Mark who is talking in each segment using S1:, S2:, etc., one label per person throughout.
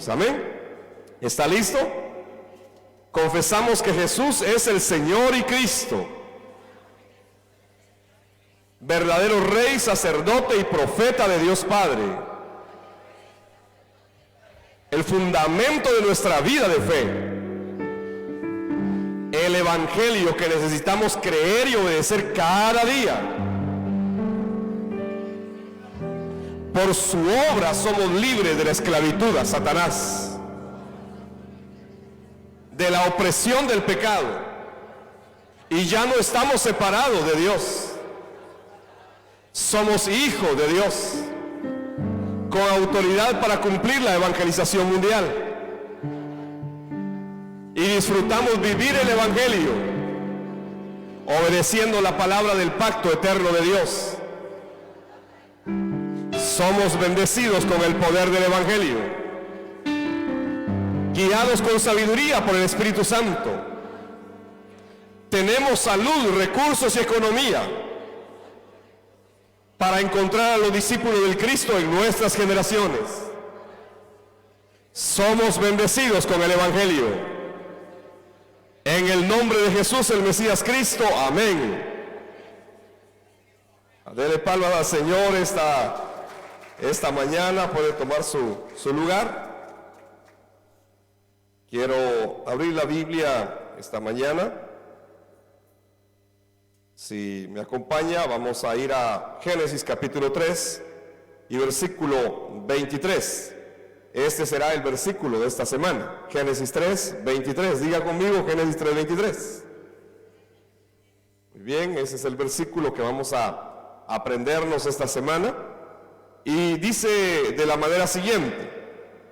S1: Amén. ¿Está listo? Confesamos que Jesús es el Señor y Cristo, verdadero Rey, sacerdote y profeta de Dios Padre, el fundamento de nuestra vida de fe, el Evangelio que necesitamos creer y obedecer cada día. Por su obra somos libres de la esclavitud a Satanás, de la opresión del pecado, y ya no estamos separados de Dios. Somos hijos de Dios, con autoridad para cumplir la evangelización mundial, y disfrutamos vivir el Evangelio obedeciendo la palabra del pacto eterno de Dios. Somos bendecidos con el poder del Evangelio, guiados con sabiduría por el Espíritu Santo. Tenemos salud, recursos y economía para encontrar a los discípulos del Cristo en nuestras generaciones. Somos bendecidos con el Evangelio. En el nombre de Jesús, el Mesías Cristo. Amén. Dele palmas al Señor esta mañana. Puede tomar su lugar. Quiero abrir la Biblia esta mañana. Si me acompaña, vamos a ir a Génesis capítulo 3 y versículo 23. Este será el versículo de esta semana. Génesis 3, 23. Diga conmigo, Génesis 3, 23. Muy bien, ese es el versículo que vamos a aprendernos esta semana. Y dice de la manera siguiente: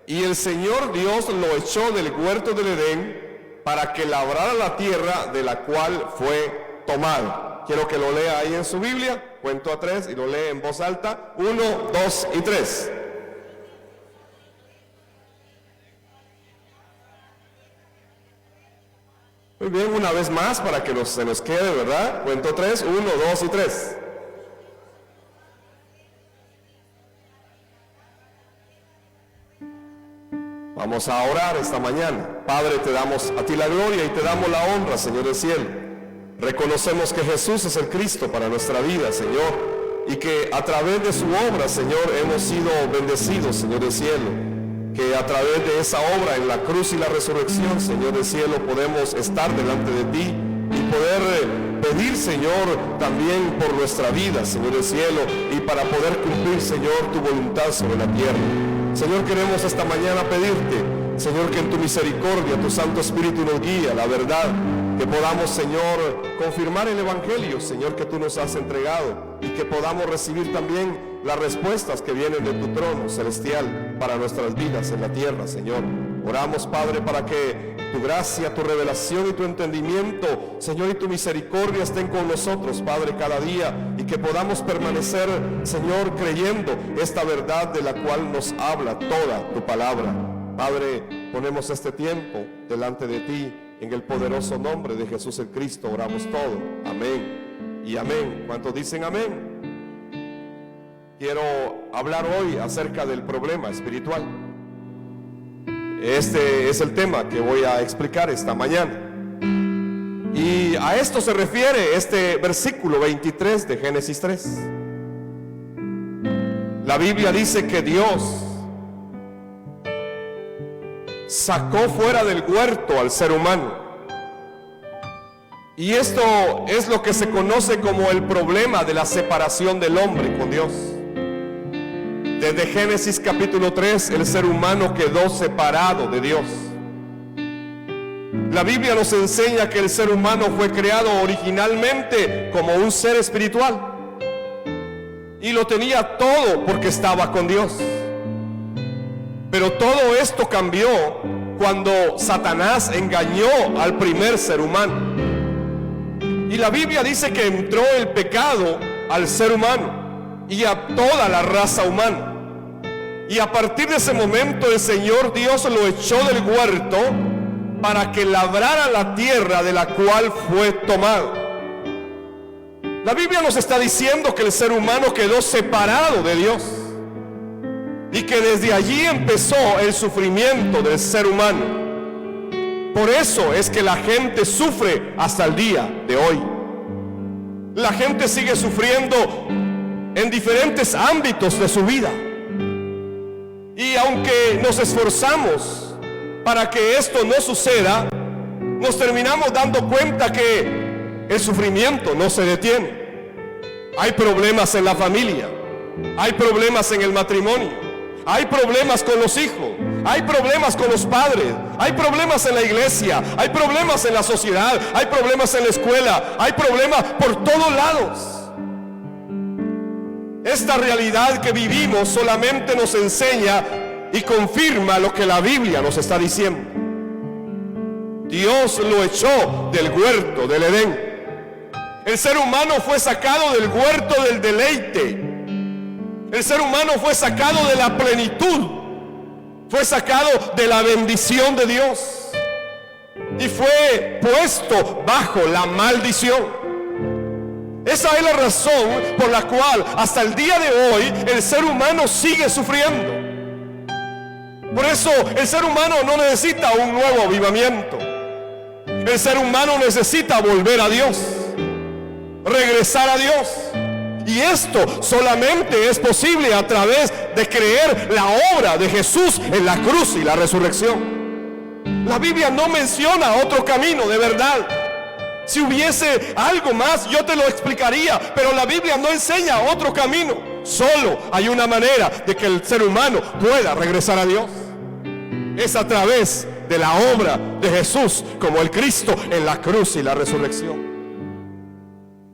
S1: y el Señor Dios lo echó del huerto del Edén para que labrara la tierra de la cual fue tomado. Quiero que lo lea ahí en su Biblia. Cuento a 3 y lo lee en voz alta. 1, 2 y 3. Muy bien, una vez más para que se nos quede, ¿verdad? Cuento 3, 1, 2 y 3. Vamos a orar esta mañana. Padre, te damos a ti la gloria y te damos la honra, Señor del cielo. Reconocemos que Jesús es el Cristo para nuestra vida, Señor, y que a través de su obra, Señor, hemos sido bendecidos, Señor del cielo. Que a través de esa obra en la cruz y la resurrección, Señor del cielo, podemos estar delante de ti y poder pedir, Señor, también por nuestra vida, Señor del cielo, y para poder cumplir, Señor, tu voluntad sobre la tierra. Señor, queremos esta mañana pedirte, Señor, que en tu misericordia, tu Santo Espíritu nos guíe a la verdad, que podamos, Señor, confirmar el Evangelio, Señor, que tú nos has entregado, y que podamos recibir también las respuestas que vienen de tu trono celestial para nuestras vidas en la tierra, Señor. Oramos, Padre, para que tu gracia, tu revelación y tu entendimiento, Señor, y tu misericordia estén con nosotros, Padre, cada día, y que podamos permanecer, Señor, creyendo esta verdad de la cual nos habla toda tu palabra. Padre, ponemos este tiempo delante de ti, en el poderoso nombre de Jesús el Cristo oramos todo. Amén y amén. ¿Cuántos dicen amén? Quiero hablar hoy acerca del problema espiritual. Este es el tema que voy a explicar esta mañana. Y a esto se refiere este versículo 23 de Génesis 3. La Biblia dice que Dios sacó fuera del huerto al ser humano. Y esto es lo que se conoce como el problema de la separación del hombre con Dios. Desde Génesis capítulo 3, el ser humano quedó separado de Dios. La Biblia nos enseña que el ser humano fue creado originalmente como un ser espiritual. Y lo tenía todo porque estaba con Dios. Pero todo esto cambió cuando Satanás engañó al primer ser humano. Y la Biblia dice que entró el pecado al ser humano y a toda la raza humana. Y a partir de ese momento el Señor Dios lo echó del huerto para que labrara la tierra de la cual fue tomado. La Biblia nos está diciendo que el ser humano quedó separado de Dios. y que desde allí empezó el sufrimiento del ser humano. Por eso es que la gente sufre hasta el día de hoy. La gente sigue sufriendo en diferentes ámbitos de su vida. Y aunque nos esforzamos para que esto no suceda, nos terminamos dando cuenta que el sufrimiento no se detiene. Hay problemas en la familia, hay problemas en el matrimonio, hay problemas con los hijos, hay problemas con los padres, hay problemas en la iglesia, hay problemas en la sociedad, hay problemas en la escuela, hay problemas por todos lados. Esta realidad que vivimos solamente nos enseña y confirma lo que la Biblia nos está diciendo. Dios lo echó del huerto del Edén. El ser humano fue sacado del huerto del deleite. El ser humano fue sacado de la plenitud, fue sacado de la bendición de Dios y fue puesto bajo la maldición. Esa es la razón por la cual hasta el día de hoy el ser humano sigue sufriendo. Por eso el ser humano no necesita un nuevo avivamiento. El ser humano necesita volver a Dios, regresar a Dios. Y esto solamente es posible a través de creer la obra de Jesús en la cruz y la resurrección. La Biblia no menciona otro camino, de verdad. Si hubiese algo más, yo te lo explicaría, pero la Biblia no enseña otro camino. Solo hay una manera de que el ser humano pueda regresar a Dios. Es a través de la obra de Jesús como el Cristo en la cruz y la resurrección.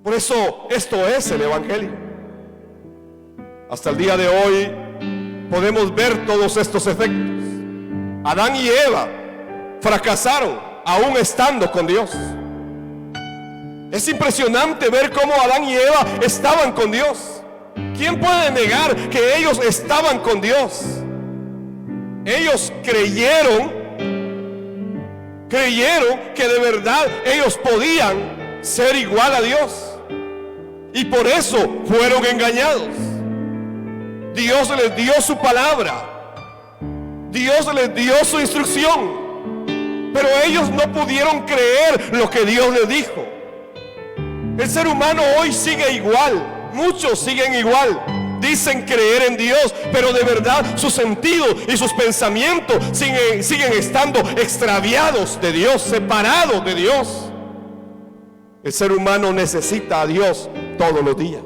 S1: Por eso esto es el Evangelio. Hasta el día de hoy podemos ver todos estos efectos. Adán y Eva fracasaron aún estando con Dios. Es impresionante ver cómo Adán y Eva estaban con Dios. ¿Quién puede negar que ellos estaban con Dios? Ellos creyeron que de verdad ellos podían ser igual a Dios. Y por eso fueron engañados. Dios les dio su palabra, Dios les dio su instrucción, pero ellos no pudieron creer lo que Dios les dijo. El ser humano hoy sigue igual, muchos siguen igual. Dicen creer en Dios, pero de verdad sus sentidos y sus pensamientos siguen estando extraviados de Dios, separados de Dios. El ser humano necesita a Dios todos los días.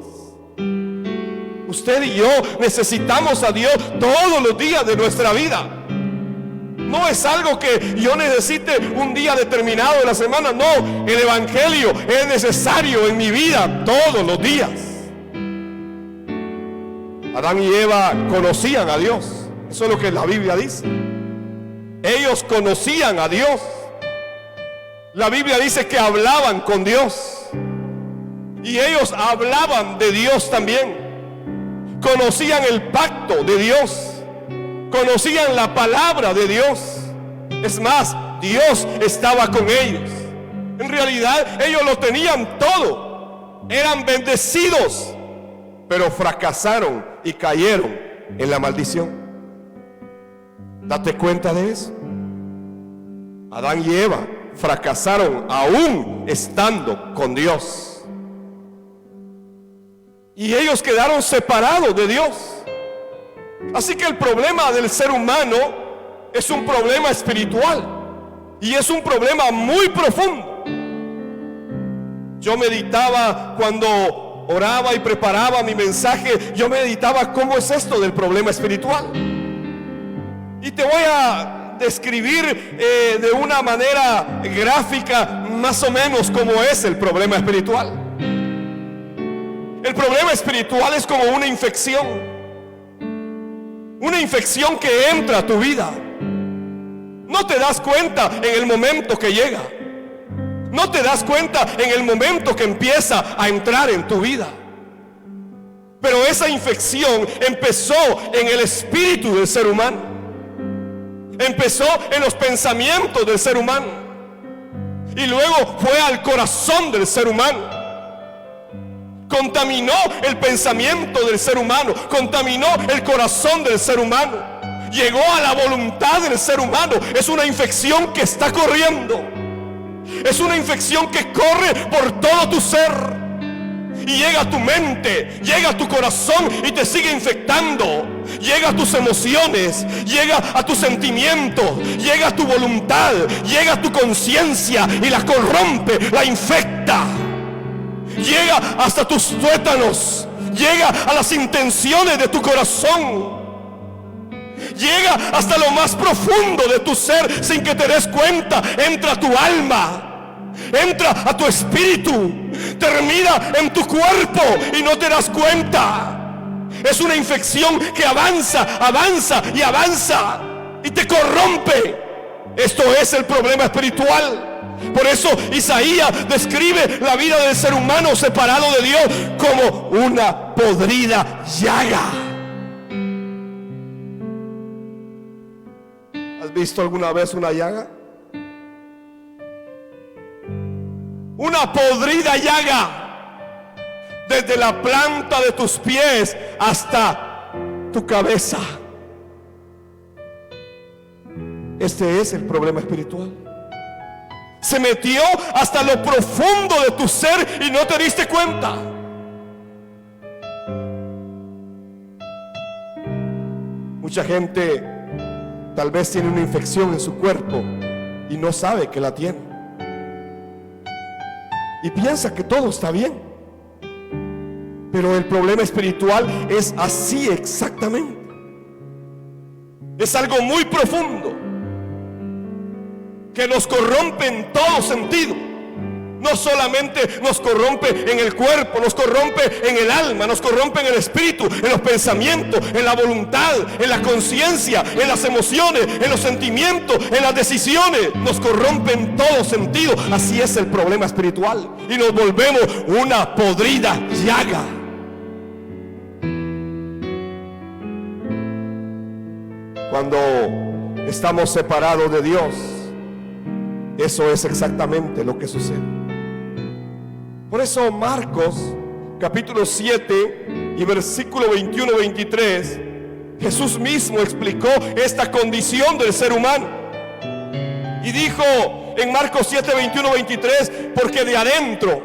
S1: Usted y yo necesitamos a Dios todos los días de nuestra vida. No es algo que yo necesite un día determinado de la semana. No, el Evangelio es necesario en mi vida todos los días. Adán y Eva conocían a Dios. Eso es lo que la Biblia dice. Ellos conocían a Dios. La Biblia dice que hablaban con Dios. Y ellos hablaban de Dios también. Conocían el pacto de Dios. Conocían la palabra de Dios. Es más, Dios estaba con ellos. En realidad ellos lo tenían todo. Eran bendecidos, pero fracasaron y cayeron en la maldición. Date cuenta de eso. Adán y Eva fracasaron aún estando con Dios. Y ellos quedaron separados de Dios. Así que el problema del ser humano es un problema espiritual. Y es un problema muy profundo. Yo meditaba cuando oraba y preparaba mi mensaje. Yo meditaba cómo es esto del problema espiritual. Y te voy a describir de una manera gráfica más o menos cómo es el problema espiritual. El problema espiritual es como una infección. Una infección que entra a tu vida. No te das cuenta en el momento que llega. No te das cuenta en el momento que empieza a entrar en tu vida. Pero esa infección empezó en el espíritu del ser humano. Empezó en los pensamientos del ser humano. Y luego fue al corazón del ser humano. contaminó el pensamiento del ser humano, contaminó el corazón del ser humano, llegó a la voluntad del ser humano. Es una infección que está corriendo, es una infección que corre por todo tu ser y llega a tu mente, llega a tu corazón y te sigue infectando. Llega a tus emociones, llega a tus sentimientos, llega a tu voluntad, llega a tu conciencia y la corrompe, la infecta. Llega hasta tus tuétanos, llega a las intenciones de tu corazón, llega hasta lo más profundo de tu ser sin que te des cuenta. Entra a tu alma, entra a tu espíritu, termina en tu cuerpo y no te das cuenta. Es una infección que avanza, avanza y avanza y te corrompe. Esto es el problema espiritual. Por eso Isaías describe la vida del ser humano separado de Dios como una podrida llaga. ¿Has visto alguna vez una llaga? Una podrida llaga, desde la planta de tus pies hasta tu cabeza. Este es el problema espiritual. Se metió hasta lo profundo de tu ser y no te diste cuenta. Mucha gente tal vez tiene una infección en su cuerpo y no sabe que la tiene, y piensa que todo está bien. Pero el problema espiritual es así exactamente. Es algo muy profundo que nos corrompe en todo sentido. No solamente nos corrompe en el cuerpo, nos corrompe en el alma, nos corrompe en el espíritu, en los pensamientos, en la voluntad, en la conciencia, en las emociones, en los sentimientos, en las decisiones. Nos corrompe en todo sentido. Así es el problema espiritual. Y nos volvemos una podrida llaga. Cuando estamos separados de Dios, eso es exactamente lo que sucede. Por eso Marcos capítulo 7 y versículo 21-23, Jesús mismo explicó esta condición del ser humano y dijo en Marcos 7, 21-23, porque de adentro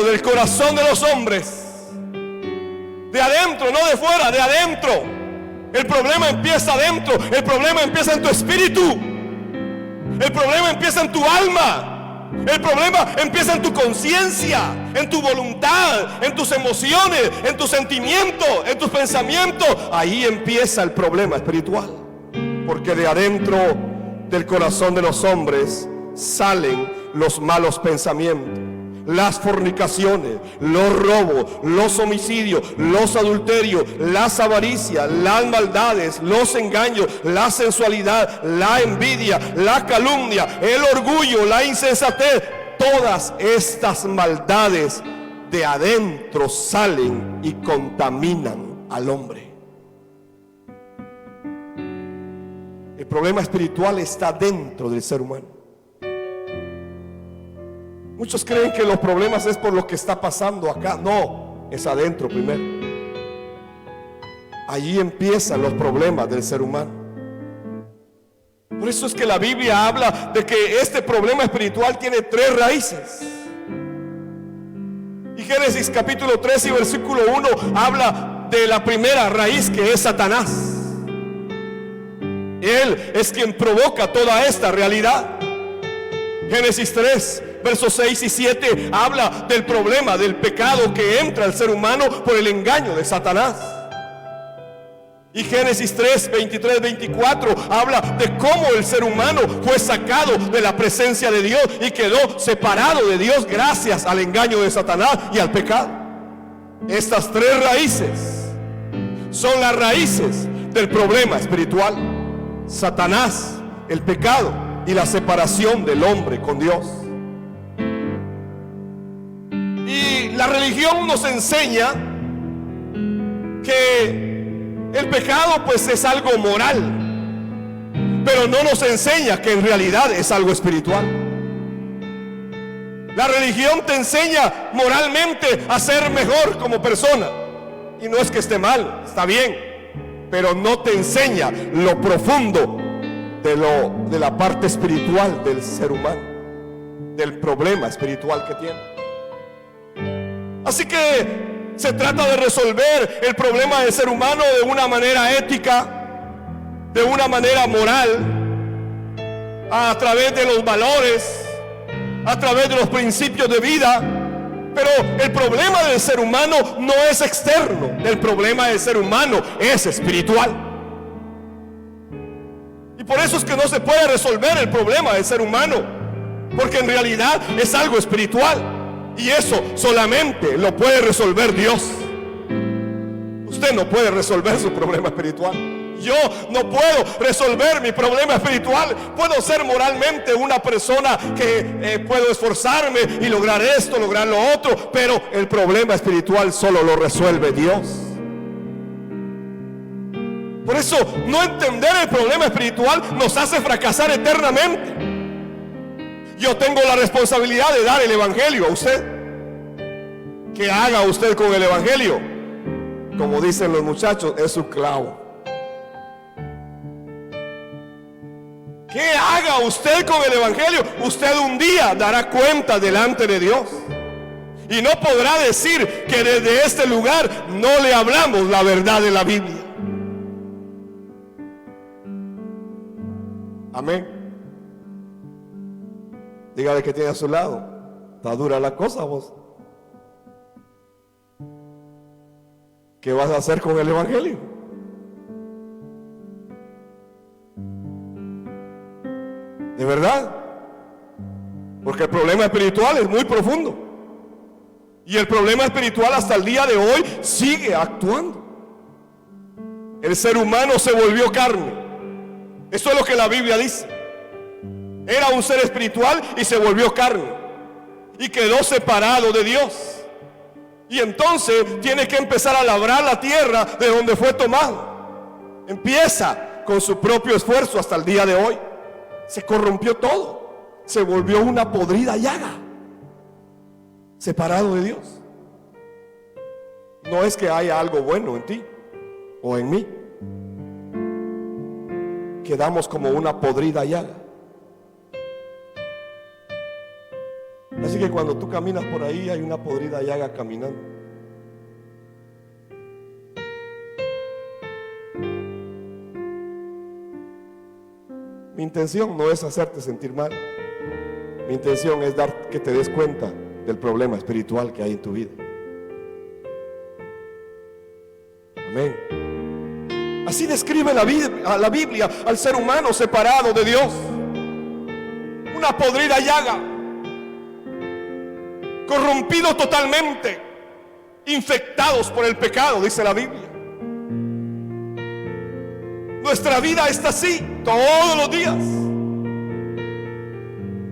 S1: del corazón de los hombres, de adentro, no de fuera, de adentro. El problema empieza adentro, el problema empieza en tu espíritu, el problema empieza en tu alma. El problema empieza en tu conciencia, en tu voluntad, en tus emociones, en tus sentimientos, en tus pensamientos. Ahí empieza el problema espiritual. Porque de adentro del corazón de los hombres salen los malos pensamientos, las fornicaciones, los robos, los homicidios, los adulterios, las avaricias, las maldades, los engaños, la sensualidad, la envidia, la calumnia, el orgullo, la insensatez. Todas estas maldades de adentro salen y contaminan al hombre. El problema espiritual está dentro del ser humano. Muchos creen que los problemas es por lo que está pasando acá. No, es adentro primero. Allí empiezan los problemas del ser humano. Por eso es que la Biblia habla de que este problema espiritual tiene 3 raíces. Y Génesis capítulo 3 y versículo 1 habla de la primera raíz, que es Satanás. Él es quien provoca toda esta realidad. Génesis 3 versos 6 y 7 habla del problema, del pecado que entra al ser humano por el engaño de Satanás. Y Génesis 3, 23, 24 habla de cómo el ser humano fue sacado de la presencia de Dios y quedó separado de Dios gracias al engaño de Satanás y al pecado. Estas 3 raíces son las raíces del problema espiritual: Satanás, el pecado y la separación del hombre con Dios. Y la religión nos enseña que el pecado pues es algo moral, pero no nos enseña que en realidad es algo espiritual. La religión te enseña moralmente a ser mejor como persona. Y no es que esté mal, está bien, pero no te enseña lo profundo de la parte espiritual del ser humano, del problema espiritual que tiene. Así que se trata de resolver el problema del ser humano de una manera ética, de una manera moral, a través de los valores, a través de los principios de vida. Pero el problema del ser humano no es externo, el problema del ser humano es espiritual. Y por eso es que no se puede resolver el problema del ser humano, porque en realidad es algo espiritual, y eso solamente lo puede resolver Dios. Usted no puede resolver su problema espiritual. Yo no puedo resolver mi problema espiritual. Puedo ser moralmente una persona que puedo esforzarme y lograr esto, lograr lo otro, pero el problema espiritual solo lo resuelve Dios. Por eso no entender el problema espiritual nos hace fracasar eternamente. Yo tengo la responsabilidad de dar el evangelio a usted. ¿Qué haga usted con el evangelio? Como dicen los muchachos, es su clavo. ¿Qué haga usted con el evangelio? Usted un día dará cuenta delante de Dios. Y no podrá decir que desde este lugar no le hablamos la verdad de la Biblia. Amén. Dígale que tiene a su lado. Está dura la cosa, vos. ¿Qué vas a hacer con el evangelio? De verdad, porque el problema espiritual es muy profundo, y el problema espiritual hasta el día de hoy sigue actuando. El ser humano se volvió carne. Eso es lo que la Biblia dice. Era un ser espiritual y se volvió carne, y quedó separado de Dios. Y entonces tiene que empezar a labrar la tierra de donde fue tomado. Empieza con su propio esfuerzo hasta el día de hoy. Se corrompió todo, se volvió una podrida llaga, separado de Dios. No es que haya algo bueno en ti o en mí. Quedamos como una podrida llaga. Así que cuando tú caminas por ahí, hay una podrida llaga caminando. Mi intención no es hacerte sentir mal. Mi intención es que te des cuenta del problema espiritual que hay en tu vida. Amén. Así describe la Biblia al ser humano separado de Dios. Una podrida llaga, corrompido totalmente, infectados por el pecado, dice la Biblia. Nuestra vida está así todos los días.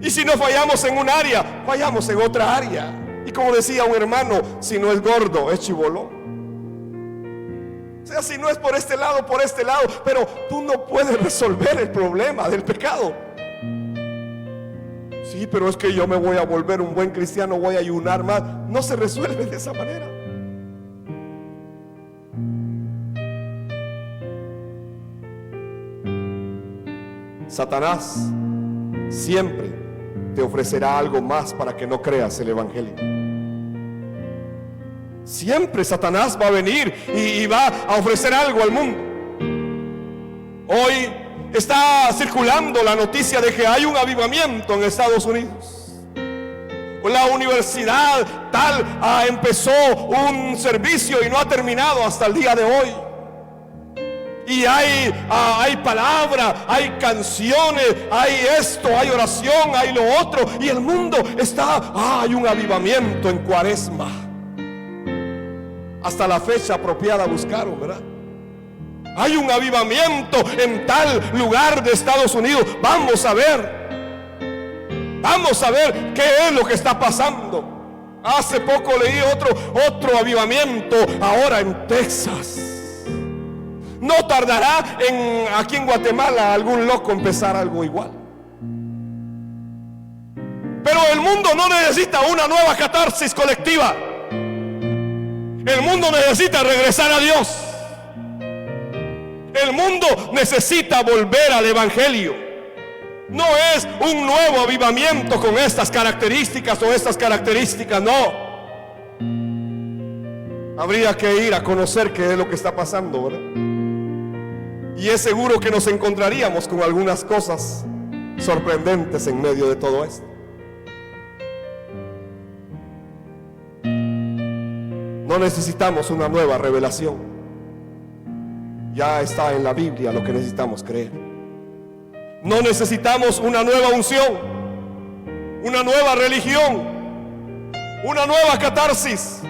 S1: Y si no fallamos en un área, fallamos en otra área. Y como decía un hermano, si no es gordo, es chibolón. O sea, si no es por este lado, por este lado. Pero tú no puedes resolver el problema del pecado. Sí, pero es que yo me voy a volver un buen cristiano, voy a ayunar más. No se resuelve de esa manera. Satanás siempre te ofrecerá algo más para que no creas el evangelio. Siempre Satanás va a venir y va a ofrecer algo al mundo. Hoy está circulando la noticia de que hay un avivamiento en Estados Unidos. La universidad tal empezó un servicio y no ha terminado hasta el día de hoy. Y hay palabra, hay canciones, hay esto, hay oración, hay lo otro. Y el mundo está, hay un avivamiento en Cuaresma. Hasta la fecha apropiada buscaron, ¿verdad? Hay un avivamiento en tal lugar de Estados Unidos. Vamos a ver qué es lo que está pasando. Hace poco leí otro avivamiento ahora en Texas. No tardará aquí en Guatemala algún loco empezar algo igual. Pero el mundo no necesita una nueva catarsis colectiva. El mundo necesita regresar a Dios. El mundo necesita volver al Evangelio. No es un nuevo avivamiento con estas características o estas características, no. Habría que ir a conocer qué es lo que está pasando, ¿verdad? Y es seguro que nos encontraríamos con algunas cosas sorprendentes en medio de todo esto. No necesitamos una nueva revelación. Ya está en la Biblia lo que necesitamos creer. No necesitamos una nueva unción, una nueva religión, una nueva catarsis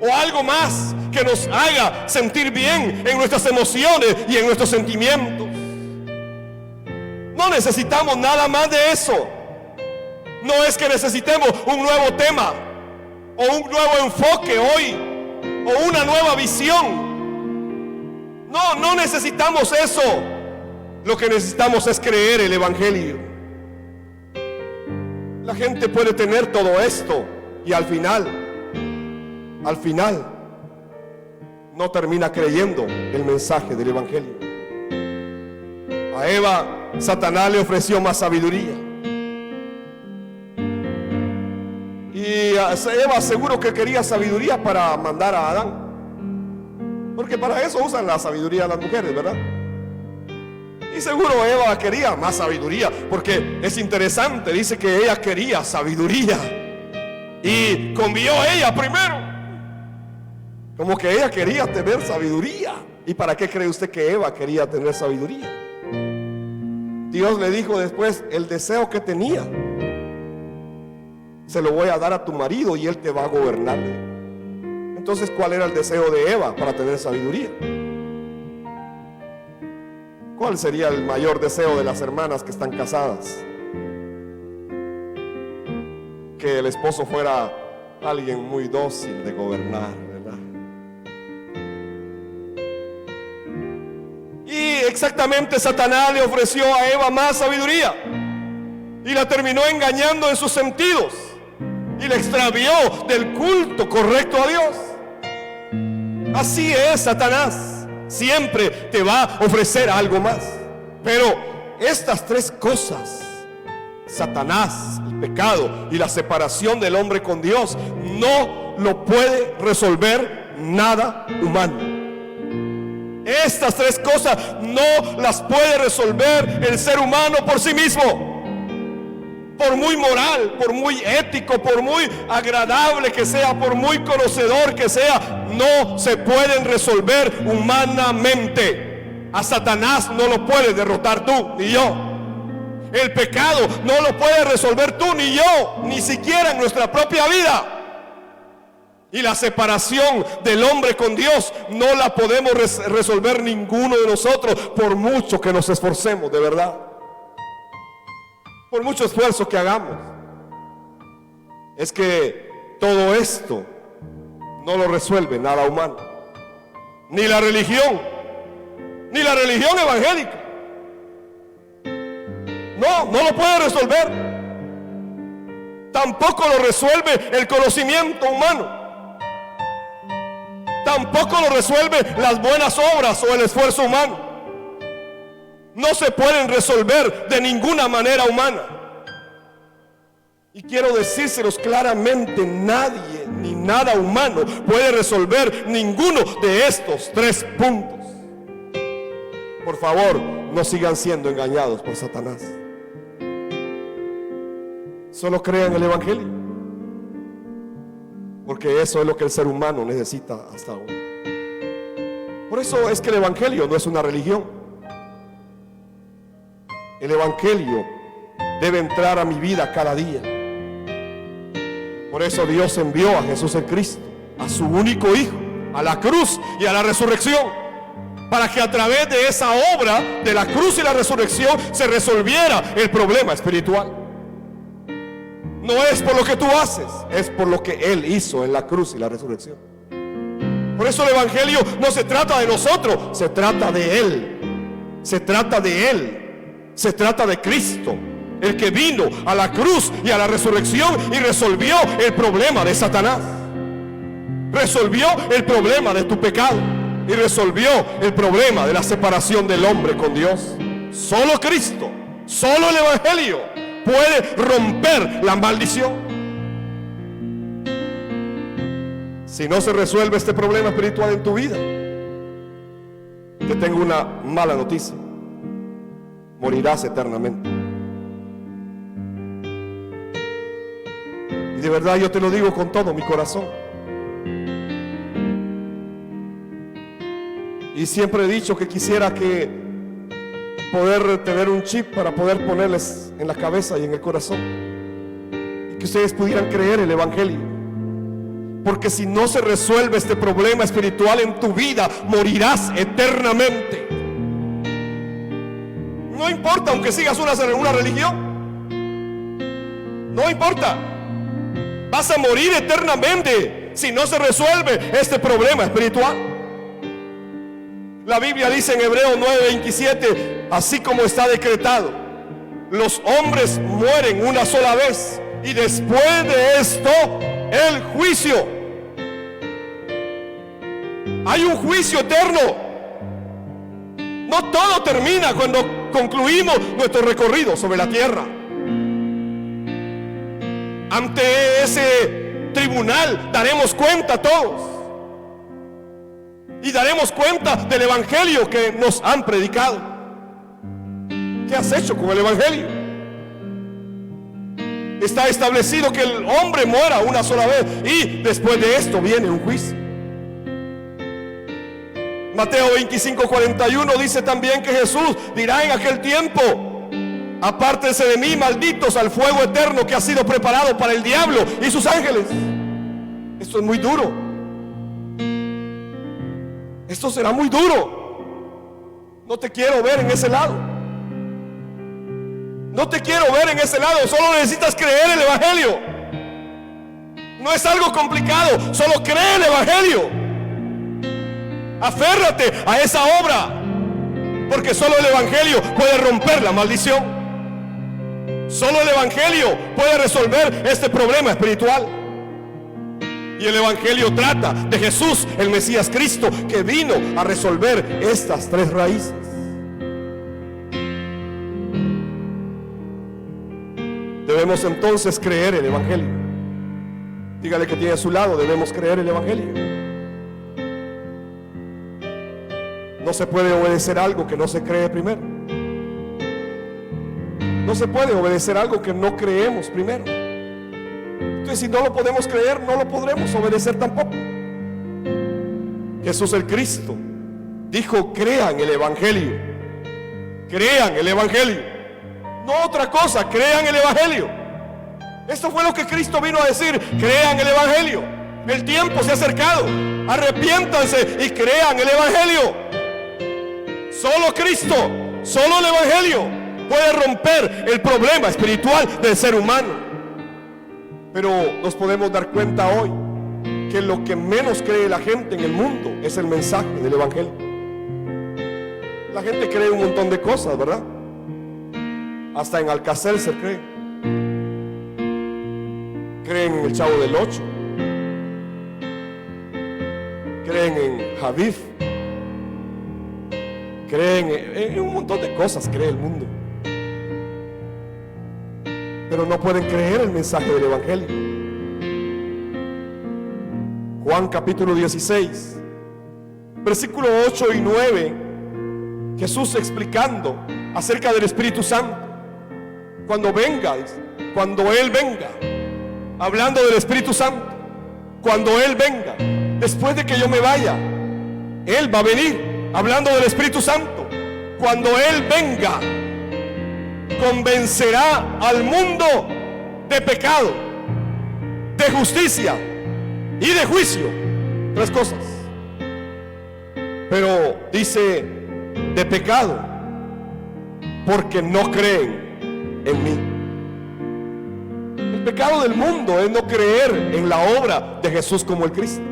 S1: o algo más que nos haga sentir bien en nuestras emociones y en nuestros sentimientos. No necesitamos nada más de eso. No es que necesitemos un nuevo tema o un nuevo enfoque hoy o una nueva visión. No necesitamos eso. Lo que necesitamos es creer el Evangelio. La gente puede tener todo esto y al final no termina creyendo el mensaje del Evangelio. A Eva, Satanás le ofreció más sabiduría. Y Eva seguro que quería sabiduría para mandar a Adán, porque para eso usan la sabiduría las mujeres, ¿verdad? Y seguro Eva quería más sabiduría, porque es interesante, dice que ella quería sabiduría y convió ella primero, como que ella quería tener sabiduría. ¿Y para qué cree usted que Eva quería tener sabiduría? Dios le dijo después: el deseo que tenía se lo voy a dar a tu marido y él te va a gobernar. Entonces, ¿cuál era el deseo de Eva para tener sabiduría? ¿Cuál sería el mayor deseo de las hermanas que están casadas? Que el esposo fuera alguien muy dócil de gobernar, ¿verdad? Y exactamente Satanás le ofreció a Eva más sabiduría y la terminó engañando en sus sentidos y la extravió del culto correcto a Dios. Así es Satanás. Siempre te va a ofrecer algo más. Pero estas tres cosas, Satanás, el pecado y la separación del hombre con Dios, no lo puede resolver nada humano. Estas tres cosas no las puede resolver el ser humano por sí mismo. Por muy moral, por muy ético, por muy agradable que sea, por muy conocedor que sea, no se pueden resolver humanamente. A Satanás no lo puedes derrotar tú ni yo. El pecado no lo puede resolver tú ni yo, ni siquiera en nuestra propia vida. Y la separación del hombre con Dios no la podemos resolver ninguno de nosotros, por mucho que nos esforcemos, de verdad. Por mucho esfuerzo que hagamos. Es que todo esto no lo resuelve nada humano. Ni la religión evangélica. No lo puede resolver. Tampoco lo resuelve el conocimiento humano. Tampoco lo resuelve las buenas obras o el esfuerzo humano. No se pueden resolver de ninguna manera humana. Y quiero decírselos claramente: nadie ni nada humano puede resolver ninguno de estos tres puntos. Por favor, no sigan siendo engañados por Satanás. Solo crean el Evangelio, porque eso es lo que el ser humano necesita hasta ahora. Por eso es que el Evangelio no es una religión. El Evangelio debe entrar a mi vida cada día. Por eso Dios envió a Jesús el Cristo, a su único Hijo, a la cruz y a la resurrección, para que a través de esa obra de la cruz y la resurrección se resolviera el problema espiritual. No es por lo que tú haces, es por lo que Él hizo en la cruz y la resurrección. Por eso el Evangelio no se trata de nosotros, se trata de Él. Se trata de Él. Se trata de Cristo. el que vino a la cruz y a la resurrección y resolvió el problema de Satanás, resolvió el problema de tu pecado y resolvió el problema de la separación del hombre con Dios. Solo Cristo, solo el Evangelio puede romper la maldición. Si no se resuelve este problema espiritual en tu vida, te tengo una mala noticia: morirás eternamente. Y de verdad yo te lo digo con todo mi corazón. Y siempre he dicho que quisiera poder tener un chip para poder ponerles en la cabeza y en el corazón, y que ustedes pudieran creer el Evangelio. Porque si no se resuelve este problema espiritual en tu vida, morirás eternamente. No importa aunque sigas una religión, no importa, vas a morir eternamente si no se resuelve este problema espiritual. La Biblia dice en Hebreos 9:27, así como está decretado, los hombres mueren una sola vez y después de esto el juicio. Hay un juicio eterno. No todo termina cuando concluimos nuestro recorrido sobre la tierra. Ante ese tribunal daremos cuenta todos, y daremos cuenta del Evangelio que nos han predicado. ¿Qué has hecho con el Evangelio? Está establecido que el hombre muera una sola vez y después de esto viene un juicio. Mateo 25:41 dice también que Jesús dirá en aquel tiempo: apártense de mí, malditos, al fuego eterno que ha sido preparado para el diablo y sus ángeles. Esto es muy duro. Esto será muy duro. No te quiero ver en ese lado. No te quiero ver en ese lado. Solo necesitas creer el Evangelio. No es algo complicado. Solo cree el Evangelio. Aférrate a esa obra, porque solo el Evangelio puede romper la maldición. Solo el Evangelio puede resolver este problema espiritual. Y el Evangelio trata de Jesús, el Mesías Cristo, que vino a resolver estas tres raíces. Debemos entonces creer el Evangelio. Dígale que tiene a su lado: debemos creer el Evangelio. No se puede obedecer algo que no se cree primero. No se puede obedecer algo que no creemos primero. Entonces, si no lo podemos creer, no lo podremos obedecer tampoco. Jesús el Cristo dijo: crean el Evangelio. Crean el Evangelio. No otra cosa, crean el Evangelio. Esto fue lo que Cristo vino a decir: crean el Evangelio. El tiempo se ha acercado. Arrepiéntanse y crean el Evangelio. Solo Cristo, solo el Evangelio puede romper el problema espiritual del ser humano. Pero nos podemos dar cuenta hoy que lo que menos cree la gente en el mundo es el mensaje del Evangelio. La gente cree un montón de cosas, ¿verdad? Hasta en Alcacelser creen. Creen en el Chavo del Ocho. Creen en Javif. Creen en un montón de cosas, cree el mundo. Pero no pueden creer el mensaje del Evangelio. Juan capítulo 16, versículo 8 y 9, Jesús explicando acerca del Espíritu Santo. Cuando venga, cuando Él venga, hablando del Espíritu Santo, cuando Él venga, después de que yo me vaya, Él va a venir. Hablando del Espíritu Santo, cuando Él venga, convencerá al mundo de pecado, de justicia y de juicio. Tres cosas. Pero dice de pecado, porque no creen en mí. El pecado del mundo es no creer en la obra de Jesús como el Cristo.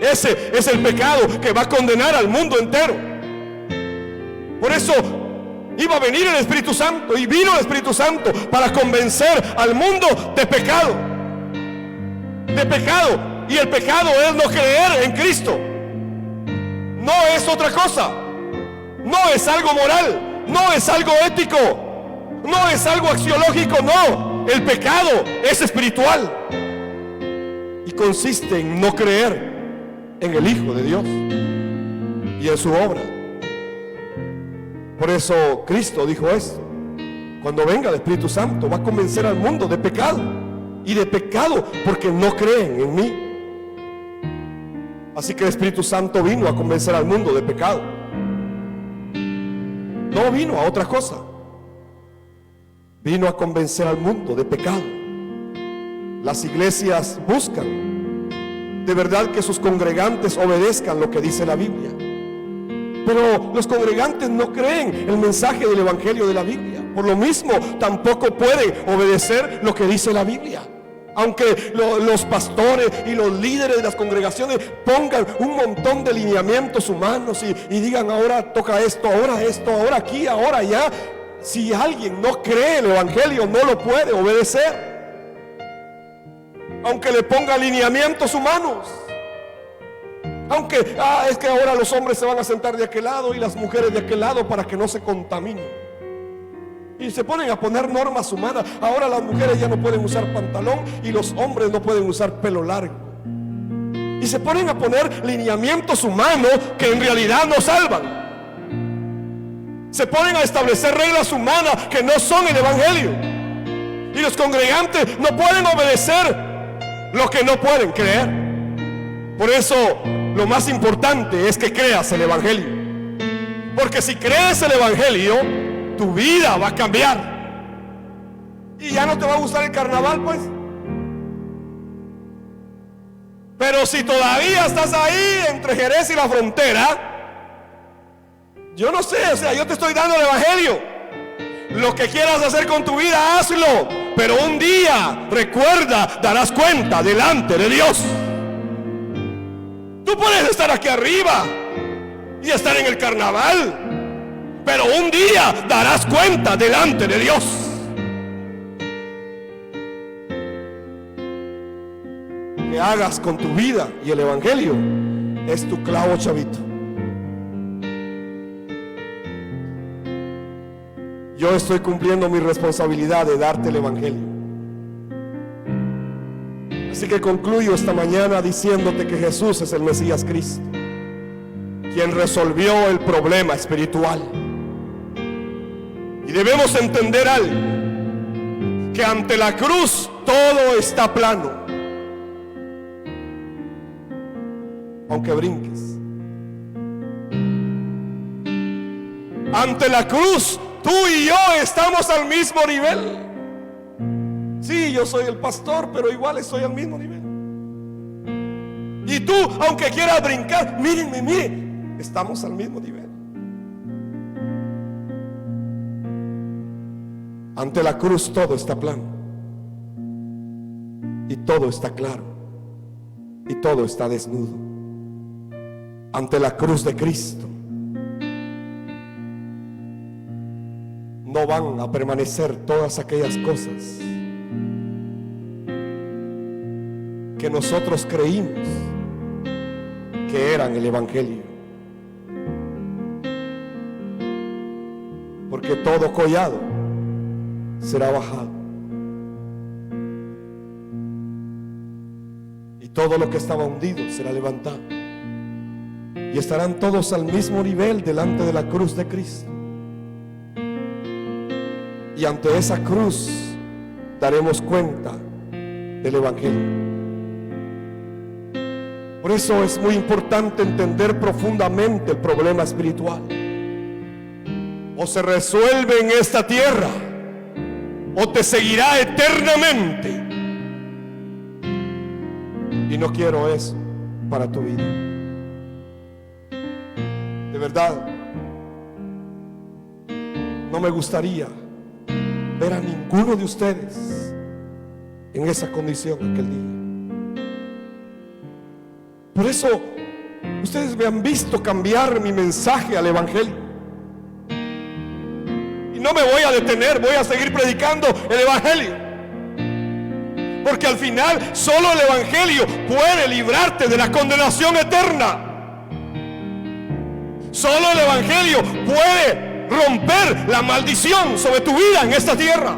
S1: Ese es el pecado que va a condenar al mundo entero. Por eso iba a venir el Espíritu Santo, y vino el Espíritu Santo para convencer al mundo de pecado. De pecado. Y el pecado es no creer en Cristo. No es otra cosa. No es algo moral, no es algo ético, no es algo axiológico, no. El pecado es espiritual y consiste en no creer en el Hijo de Dios y en su obra. Por eso Cristo dijo esto: cuando venga el Espíritu Santo va a convencer al mundo de pecado, y de pecado porque no creen en mí. Así que el Espíritu Santo vino a convencer al mundo de pecado. No vino a otra cosa. Vino a convencer al mundo de pecado. Las iglesias buscan de verdad que sus congregantes obedezcan lo que dice la Biblia, pero los congregantes no creen el mensaje del Evangelio de la Biblia. Por lo mismo tampoco pueden obedecer lo que dice la Biblia. Aunque los pastores y los líderes de las congregaciones pongan un montón de lineamientos humanos y digan: ahora toca esto, ahora aquí, ahora allá. Si alguien no cree el Evangelio, no lo puede obedecer, aunque le ponga lineamientos humanos. Aunque es que ahora los hombres se van a sentar de aquel lado y las mujeres de aquel lado para que no se contaminen. Y se ponen a poner normas humanas. Ahora las mujeres ya no pueden usar pantalón y los hombres no pueden usar pelo largo. Y se ponen a poner lineamientos humanos que en realidad no salvan. Se ponen a establecer reglas humanas que no son el Evangelio. Y los congregantes no pueden obedecer lo que no pueden creer. Por eso lo más importante es que creas el Evangelio. Porque si crees el Evangelio, tu vida va a cambiar. Y ya no te va a gustar el carnaval, pues. Pero si todavía estás ahí entre Jerez y la frontera, yo no sé, yo te estoy dando el Evangelio. Lo que quieras hacer con tu vida, hazlo. Pero un día, recuerda, darás cuenta delante de Dios. Tú puedes estar aquí arriba y estar en el carnaval, pero un día darás cuenta delante de Dios. Que hagas con tu vida y el Evangelio es tu clavo, chavito. Yo estoy cumpliendo mi responsabilidad de darte el Evangelio. Así que concluyo esta mañana diciéndote que Jesús es el Mesías Cristo, quien resolvió el problema espiritual. Y debemos entender algo: que ante la cruz todo está plano, aunque brinques. Ante la cruz tú y yo estamos al mismo nivel. Sí, yo soy el pastor, pero igual estoy al mismo nivel. Y tú, aunque quieras brincar, mírenme, miren, estamos al mismo nivel. Ante la cruz todo está plano, y todo está claro, y todo está desnudo. Ante la cruz de Cristo no van a permanecer todas aquellas cosas que nosotros creímos que eran el Evangelio, porque todo collado será bajado, y todo lo que estaba hundido será levantado, y estarán todos al mismo nivel delante de la cruz de Cristo. Y ante esa cruz daremos cuenta del Evangelio. Por eso es muy importante entender profundamente el problema espiritual. O se resuelve en esta tierra, o te seguirá eternamente. Y no quiero eso para tu vida. De verdad, no me gustaría ver a ninguno de ustedes en esa condición aquel día. Por eso ustedes me han visto cambiar mi mensaje al Evangelio. Y no me voy a detener, voy a seguir predicando el evangelio. Porque al final solo el evangelio puede librarte de la condenación eterna. Solo el evangelio puede romper la maldición sobre tu vida en esta tierra.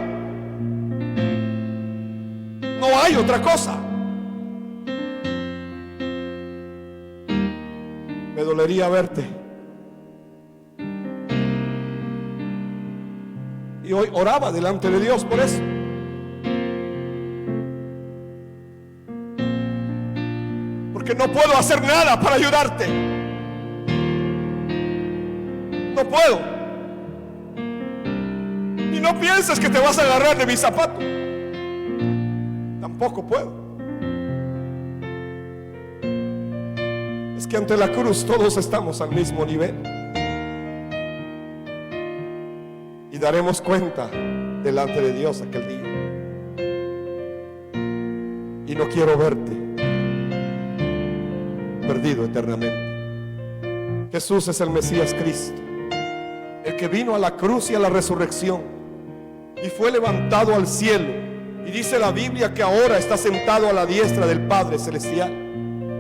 S1: No hay otra cosa. Me dolería verte. Y hoy oraba delante de Dios por eso. Porque no puedo hacer nada para ayudarte. No puedo. Y no pienses que te vas a agarrar de mi zapato. Tampoco puedo. Es que ante la cruz todos estamos al mismo nivel. Y daremos cuenta delante de Dios aquel día. Y no quiero verte perdido eternamente. Jesús es el Mesías Cristo, el que vino a la cruz y a la resurrección y fue levantado al cielo. Y dice la Biblia que ahora está sentado a la diestra del Padre Celestial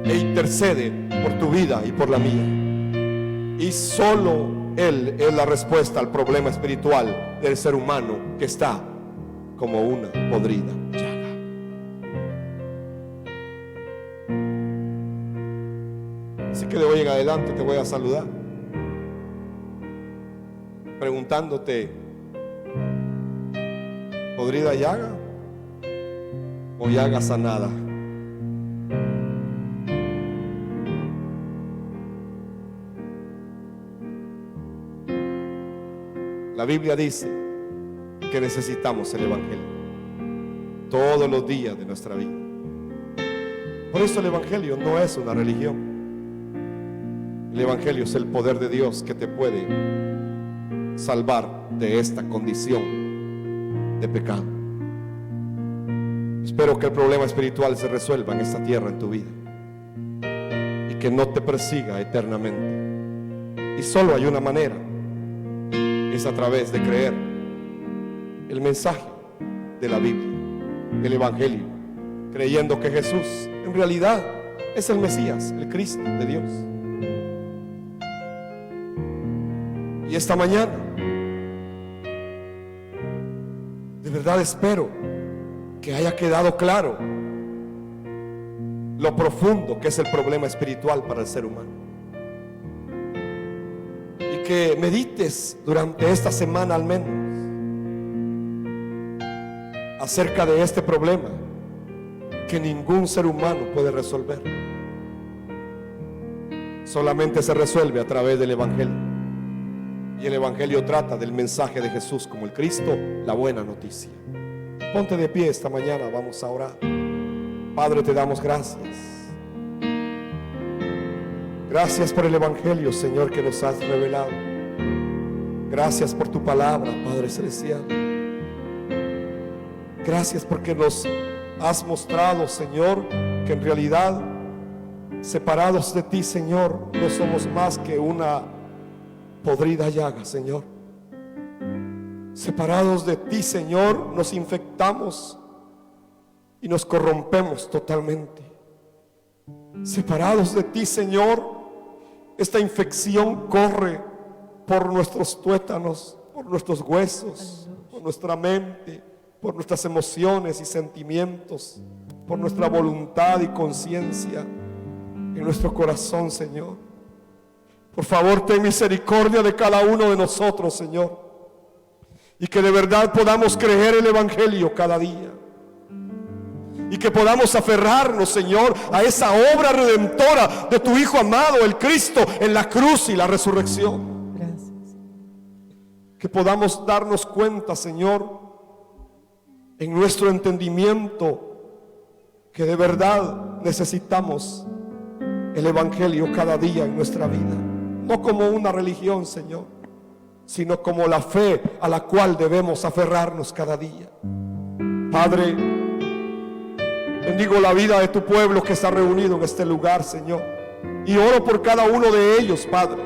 S1: e intercede por tu vida y por la mía. Y solo Él es la respuesta al problema espiritual del ser humano que está como una podrida llaga. Así que de hoy en adelante te voy a saludar preguntándote: ¿podrida llaga o llaga sanada? La Biblia dice que necesitamos el evangelio todos los días de nuestra vida. Por eso el evangelio no es una religión. El evangelio es el poder de Dios que te puede salvar de esta condición de pecado. Espero que el problema espiritual se resuelva en esta tierra, en tu vida, y que no te persiga eternamente. Y solo hay una manera: es a través de creer el mensaje de la Biblia, del evangelio, creyendo que Jesús en realidad es el Mesías, el Cristo de Dios. Y esta mañana de verdad espero que haya quedado claro lo profundo que es el problema espiritual para el ser humano, y que medites durante esta semana al menos acerca de este problema que ningún ser humano puede resolver. Solamente se resuelve a través del evangelio. Y el evangelio trata del mensaje de Jesús como el Cristo, la buena noticia. Ponte de pie esta mañana, vamos a orar. Padre, te damos gracias. Gracias por el evangelio, Señor, que nos has revelado. Gracias por tu palabra, Padre Celestial. Gracias porque nos has mostrado, Señor, que en realidad separados de ti, Señor, no somos más que una podrida llaga, Señor. Separados de ti, Señor, nos infectamos y nos corrompemos totalmente. Separados de ti, Señor, esta infección corre por nuestros tuétanos, por nuestros huesos, por nuestra mente, por nuestras emociones y sentimientos, por nuestra voluntad y conciencia en nuestro corazón, Señor. Por favor, ten misericordia de cada uno de nosotros, Señor, y que de verdad podamos creer el evangelio cada día, y que podamos aferrarnos, Señor, a esa obra redentora de tu Hijo amado, el Cristo, en la cruz y la resurrección.
S2: Gracias.
S1: Que podamos darnos cuenta, Señor, en nuestro entendimiento, que de verdad necesitamos el evangelio cada día en nuestra vida. No como una religión, Señor, sino como la fe a la cual debemos aferrarnos cada día. Padre, bendigo la vida de tu pueblo que está reunido en este lugar, Señor, y oro por cada uno de ellos, Padre.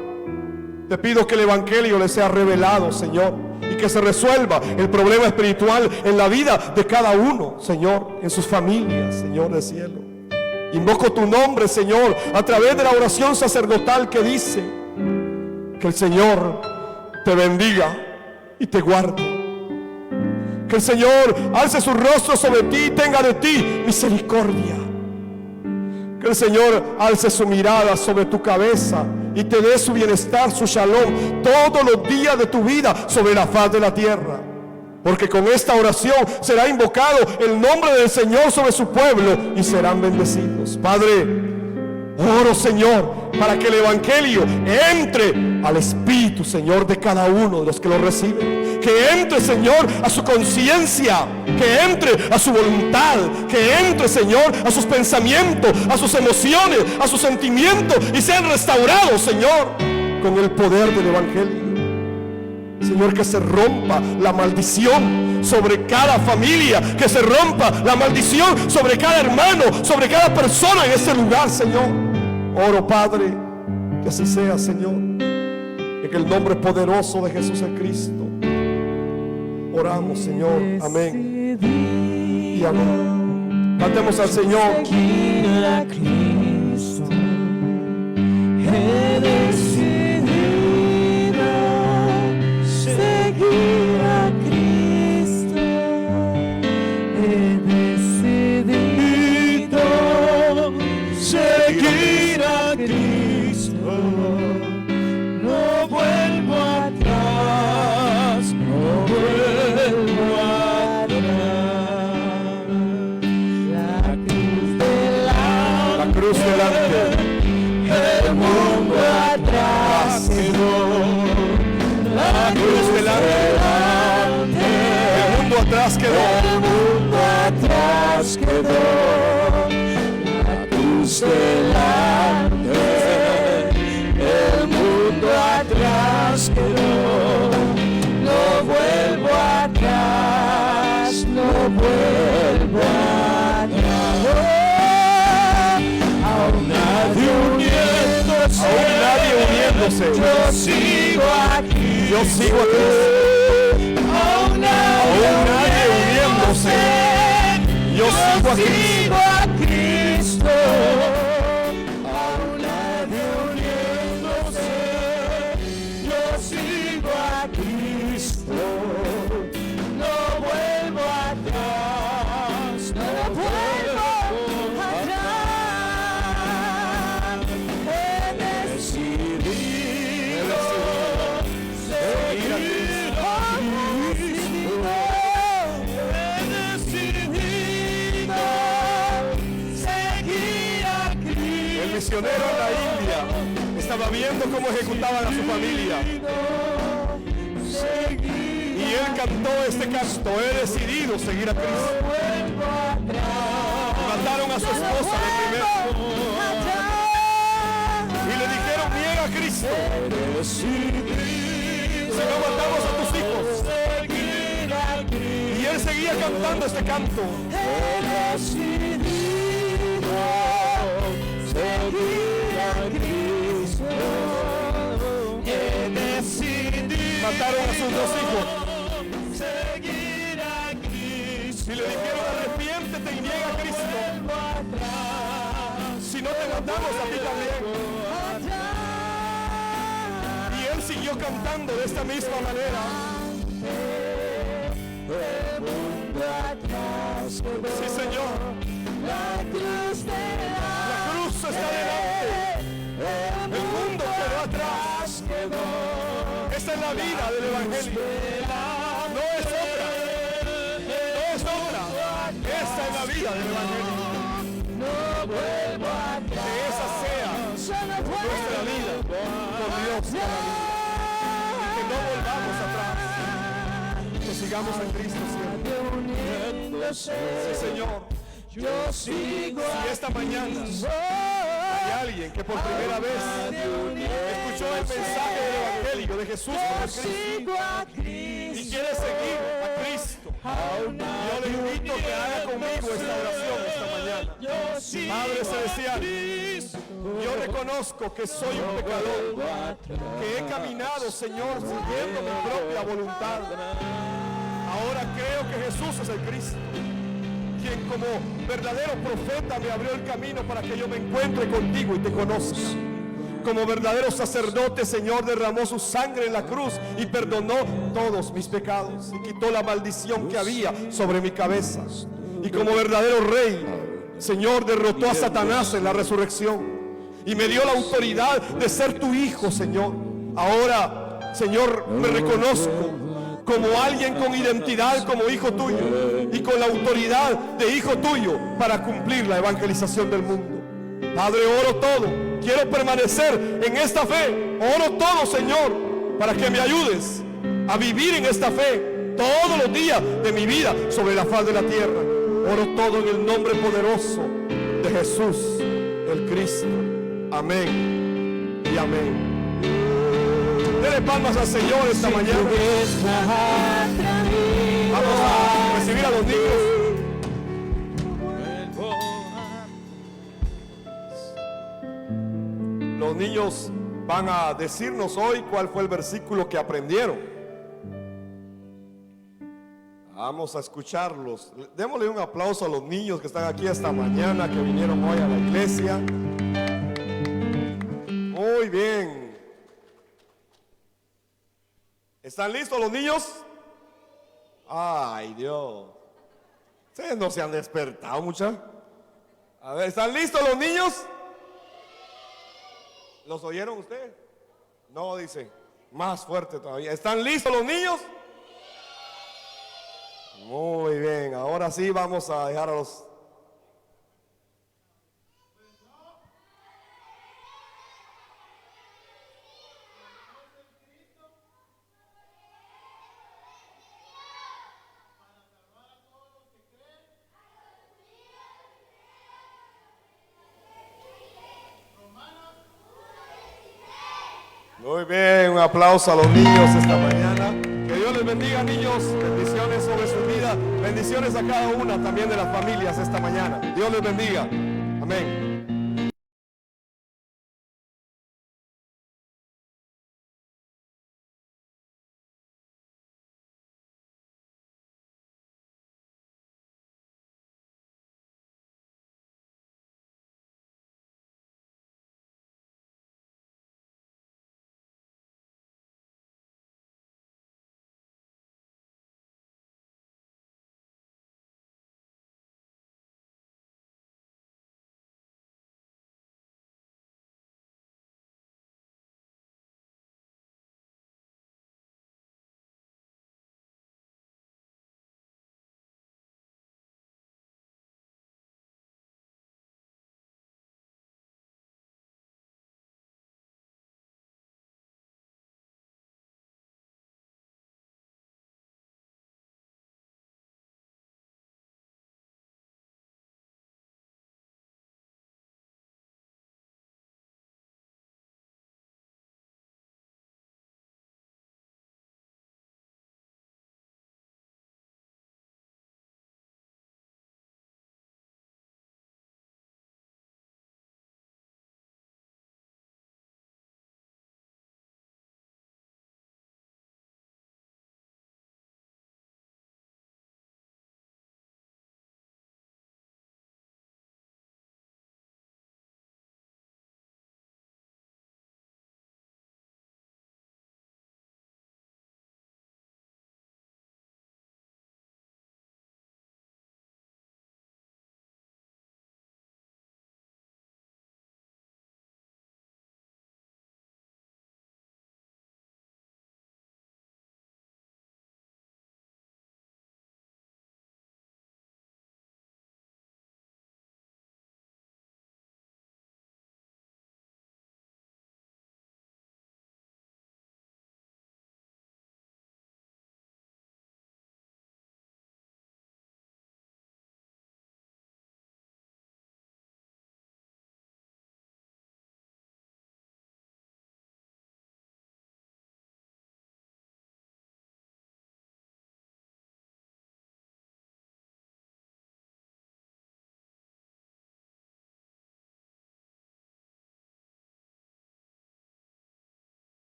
S1: Te pido que el evangelio les sea revelado, Señor, y que se resuelva el problema espiritual en la vida de cada uno, Señor, en sus familias, Señor del cielo. Invoco tu nombre, Señor, a través de la oración sacerdotal que dice que el Señor te bendiga y te guarde. Que el Señor alce su rostro sobre ti y tenga de ti misericordia. Que el Señor alce su mirada sobre tu cabeza y te dé su bienestar, su shalom, todos los días de tu vida sobre la faz de la tierra. Porque con esta oración será invocado el nombre del Señor sobre su pueblo y serán bendecidos. Padre, oro, Señor, para que el evangelio entre al espíritu, Señor, de cada uno de los que lo reciben. Que entre, Señor, a su conciencia, que entre a su voluntad, que entre, Señor, a sus pensamientos, a sus emociones, a sus sentimientos, y sean restaurados, Señor, con el poder del evangelio. Señor, que se rompa la maldición sobre cada familia, que se rompa la maldición sobre cada hermano, sobre cada persona en este lugar, Señor. Oro, Padre, que así sea, Señor, en el nombre poderoso de Jesús el Cristo. Oramos, Señor, amén y amén. Cantemos al Señor.
S2: Seguir a Cristo, he decidido seguir a Cristo, he decidido seguir a Cristo, no vuelvo atrás, no vuelvo atrás. La cruz delante, el mundo atrás quedó. La cruz delante,
S1: El mundo atrás quedó.
S2: el mundo atrás quedó. La cruz delante, el mundo atrás quedó. No vuelvo atrás, no vuelvo atrás. Aún nadie uniéndose, yo sigo aquí.
S1: Yo sigo a Cristo.
S2: Aún nadie uniéndose,
S1: Yo sigo a Cristo.
S2: sigo a Cristo. Aún nadie uniéndose, yo sigo a Cristo. No vuelvo atrás, no vuelvo atrás. He decidido seguir a Cristo. He decidido seguir a Cristo.
S1: El misionero en la India estaba viendo cómo ejecutaban a su familia. Y él cantó este canto: he decidido seguir a Cristo. Mataron a su esposa de primero y le dijeron: niega a Cristo, si no matamos a tus hijos. Y él seguía cantando este canto. Mataron a sus dos hijos y le dijeron: arrepiéntete y niega a Cristo, si no te matamos a ti también. Y él siguió cantando de esta misma manera. Sí, Señor. La cruz está delante, el mundo quedó atrás. Esta es la vida del evangelio. No es otra. No es otra. Esta es la vida del evangelio. Que esa sea nuestra vida con Dios cada día. Que no volvamos atrás. Que sigamos en Cristo siempre. Sí, Señor. Si esta mañana hay alguien que por primera vez escuchó el mensaje del evangelio de Jesús como Cristo y quiere seguir a Cristo, yo le invito a que haga conmigo esta oración esta mañana. Padre celestial, Yo reconozco que soy un pecador, que he caminado, Señor, siguiendo mi propia voluntad. Ahora creo que Jesús es el Cristo, quien como verdadero profeta me abrió el camino para que yo me encuentre contigo y te conozca. Como verdadero sacerdote, Señor, derramó su sangre en la cruz y perdonó todos mis pecados y quitó la maldición que había sobre mi cabeza. Y como verdadero rey, Señor, derrotó a Satanás en la resurrección y me dio la autoridad de ser tu hijo, Señor. Ahora, Señor, me reconozco como alguien con identidad como hijo tuyo y con la autoridad de hijo tuyo para cumplir la evangelización del mundo. Padre, oro todo, quiero permanecer en esta fe. Oro todo, Señor, para que me ayudes a vivir en esta fe todos los días de mi vida sobre la faz de la tierra. Oro todo en el nombre poderoso de Jesús, el Cristo. Amén y amén. Dele palmas al Señor esta mañana. Vamos a recibir a los niños. Los niños van a decirnos hoy cuál fue el versículo que aprendieron. Vamos a escucharlos. Démosle un aplauso a los niños que están aquí esta mañana, que vinieron hoy a la iglesia. Muy bien. ¿Están listos los niños? Ay, Dios. Ustedes no se han despertado, mucha. A ver, ¿están listos los niños? ¿Los oyeron ustedes? No, dice. Más fuerte todavía. ¿Están listos los niños? Muy bien. Ahora sí vamos a dejar a los... Muy bien, un aplauso a los niños esta mañana. Que Dios les bendiga, niños. Bendiciones sobre su vida. Bendiciones a cada una también de las familias esta mañana. Dios les bendiga. Amén.